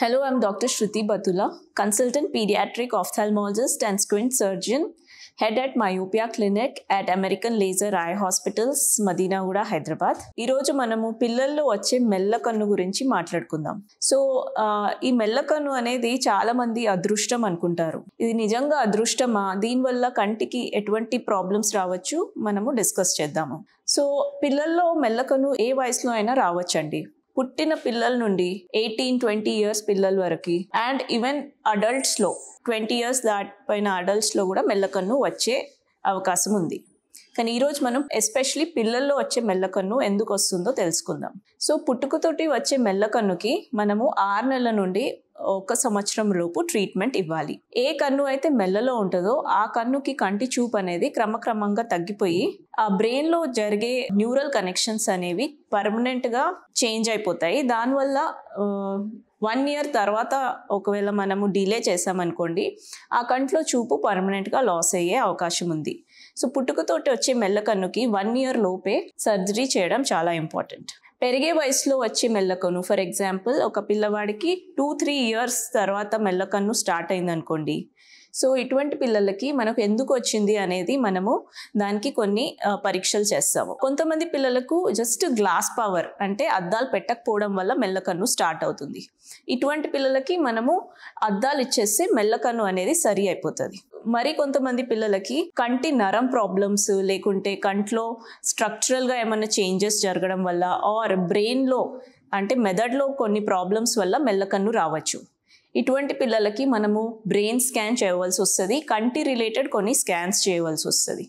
Hello, I'm Dr. Shruti Batula, consultant pediatric ophthalmologist and squint surgeon, head at Myopia Clinic at American Laser Eye Hospitals, Madinaguda, Hyderabad. ఈ రోజు మనము పిల్లల్లో వచ్చే మెల్లకన్ను గురించి మాట్లాడుకుందాం. So ఈ మెల్లకన్ను అనేది చాలా మంది అదృష్టం అనుకుంటారు. ఇది నిజంగా అదృష్టమా? దీనివల్ల కంటికి ఎటువంటి ప్రాబ్లమ్స్ రావచ్చు మనము డిస్కస్ చేద్దాము. సో పిల్లల్లో మెల్లకన్ను ఏ వయసులో అయినా రావచ్చండి. పుట్టిన పిల్లల నుండి 18-20 ఇయర్స్ పిల్లల వరకు అండ్ ఈవెన్ అడల్ట్స్లో 20 ఇయర్స్ దాటిపోయిన అడల్ట్స్లో కూడా మెల్లకన్ను వచ్చే అవకాశం ఉంది. కానీ ఈరోజు మనం ఎస్పెషలీ పిల్లల్లో వచ్చే మెల్లకన్ను ఎందుకు వస్తుందో తెలుసుకుందాం. సో పుట్టుకతోటి వచ్చే మెల్లకన్నుకి మనము 6 నెలల నుండి 1 సంవత్సరం లోపు ట్రీట్మెంట్ ఇవ్వాలి. ఏ కన్ను అయితే మెల్లలో ఉంటుందో ఆ కన్నుకి కంటి చూపు అనేది క్రమక్రమంగా తగ్గిపోయి ఆ బ్రెయిన్లో జరిగే న్యూరల్ కనెక్షన్స్ అనేవి పర్మనెంట్గా చేంజ్ అయిపోతాయి. దానివల్ల 1 ఇయర్ తర్వాత ఒకవేళ మనము డిలే చేసామనుకోండి ఆ కంట్లో చూపు పర్మనెంట్గా లాస్ అయ్యే అవకాశం ఉంది. సో పుట్టుకతోటి వచ్చే మెల్లకన్నుకి 1 ఇయర్ లోపే సర్జరీ చేయడం చాలా ఇంపార్టెంట్. పెరిగే వయసులో వచ్చే మెల్లకన్ను, ఫర్ ఎగ్జాంపుల్ ఒక పిల్లవాడికి 2-3 ఇయర్స్ తర్వాత మెల్లకన్ను స్టార్ట్ అయిందనుకోండి. సో ఇటువంటి పిల్లలకి మనకు ఎందుకు వచ్చింది అనేది మనము దానికి కొన్ని పరీక్షలు చేస్తాము. కొంతమంది పిల్లలకు జస్ట్ గ్లాస్ పవర్ అంటే అద్దాలు పెట్టకపోవడం వల్ల మెల్లకన్ను స్టార్ట్ అవుతుంది. ఇటువంటి పిల్లలకి మనము అద్దాలు ఇచ్చేస్తే మెల్లకన్ను అనేది సరి అయిపోతుంది. మరి కొంతమంది పిల్లలకి కంటి నరం ప్రాబ్లమ్స్ లేకుంటే కంట్లో స్ట్రక్చరల్గా ఏమైనా చేంజెస్ జరగడం వల్ల ఆర్ బ్రెయిన్లో అంటే మెదడులో కొన్ని ప్రాబ్లమ్స్ వల్ల మెల్లకన్ను రావచ్చు. ఇటువంటి పిల్లలకి మనము బ్రెయిన్ స్కాన్ చేయవలసి వస్తుంది, కంటి రిలేటెడ్ కొన్ని స్కాన్స్ చేయవలసి వస్తుంది.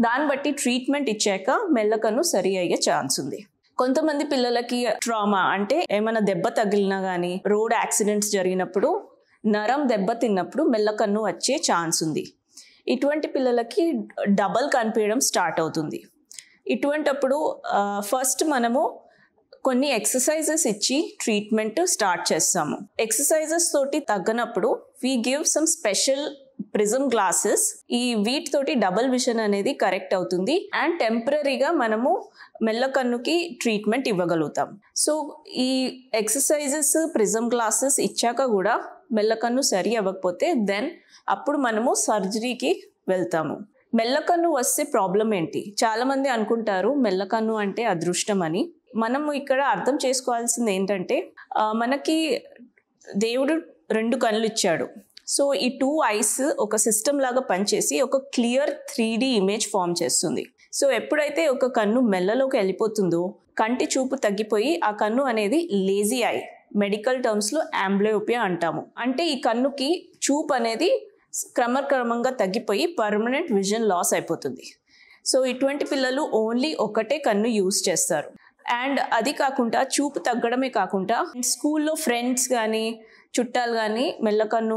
దాన్ని బట్టి ట్రీట్మెంట్ ఇచ్చాక మెల్లకన్ను సరి అయ్యే ఛాన్స్ ఉంది. కొంతమంది పిల్లలకి ట్రామా అంటే ఏమైనా దెబ్బ తగిలినా కానీ రోడ్ యాక్సిడెంట్స్ జరిగినప్పుడు నరం దెబ్బ తిన్నప్పుడు మెల్లకన్ను వచ్చే ఛాన్స్ ఉంది. ఇటువంటి పిల్లలకి డబల్ కనిపించడం స్టార్ట్ అవుతుంది. ఇటువంటప్పుడు ఫస్ట్ మనము కొన్ని ఎక్సర్సైజెస్ ఇచ్చి ట్రీట్మెంట్ స్టార్ట్ చేస్తాము. ఎక్సర్సైజెస్ తోటి తగ్గనప్పుడు we give some special prism glasses. ఈ వీటితోటి డబుల్ విజన్ అనేది కరెక్ట్ అవుతుంది అండ్ టెంపరీగా మనము మెల్లకన్నుకి ట్రీట్మెంట్ ఇవ్వగలుగుతాం. సో ఈ ఎక్సర్సైజెస్ ప్రిజం గ్లాసెస్ ఇచ్చాక కూడా మెల్లకన్ను సరి అవ్వకపోతే దెన్ అప్పుడు మనము సర్జరీకి వెళ్తాము. మెల్లకన్ను వస్తే ప్రాబ్లం ఏంటి? చాలామంది అనుకుంటారు మెల్లకన్ను అంటే అదృష్టం అని. మనము ఇక్కడ అర్థం చేసుకోవాల్సింది ఏంటంటే మనకి దేవుడు 2 కళ్ళు ఇచ్చాడు. సో ఈ 2 ఐస్ ఒక సిస్టమ్ లాగా పనిచేసి ఒక క్లియర్ 3D ఇమేజ్ ఫామ్ చేస్తుంది. సో ఎప్పుడైతే ఒక కన్ను మెల్లలోకి వెళ్ళిపోతుందో కంటి చూపు తగ్గిపోయి ఆ కన్ను అనేది లేజీ ఐ, మెడికల్ టర్మ్స్లో అంబ్లియోపియా అంటాము. అంటే ఈ కన్నుకి చూపు అనేది క్రమక్రమంగా తగ్గిపోయి పర్మనెంట్ విజన్ లాస్ అయిపోతుంది. సో ఇటువంటి పిల్లలు ఓన్లీ ఒకటే కన్ను యూజ్ చేస్తారు. అండ్ అది కాకుండా చూపు తగ్గడమే కాకుండా స్కూల్లో ఫ్రెండ్స్ కానీ చుట్టాలు కానీ మెల్లకన్ను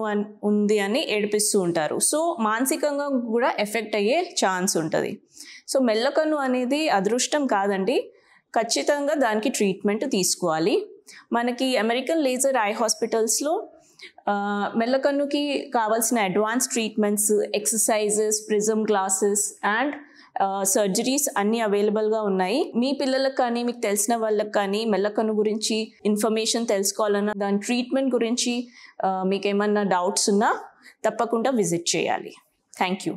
ఉంది అని ఏడిపిస్తూ ఉంటారు. సో మానసికంగా కూడా ఎఫెక్ట్ అయ్యే ఛాన్స్ ఉంటుంది. సో మెల్లకన్ను అనేది అదృష్టం కాదండి, ఖచ్చితంగా దానికి ట్రీట్మెంట్ తీసుకోవాలి. మనకి అమెరికన్ లేజర్ ఐ హాస్పిటల్స్లో మెల్లకన్నుకి కావాల్సిన advance treatments, exercises, prism glasses and surgeries అన్నీ అవైలబుల్గా ఉన్నాయి. మీ పిల్లలకు కానీ మీకు తెలిసిన వాళ్ళకి కానీ మెల్లకన్ను గురించి ఇన్ఫర్మేషన్ తెలుసుకోవాలన్నా దాని ట్రీట్మెంట్ గురించి మీకు ఏమన్నా డౌట్స్ ఉన్నా తప్పకుండా విజిట్ చేయాలి. Thank you.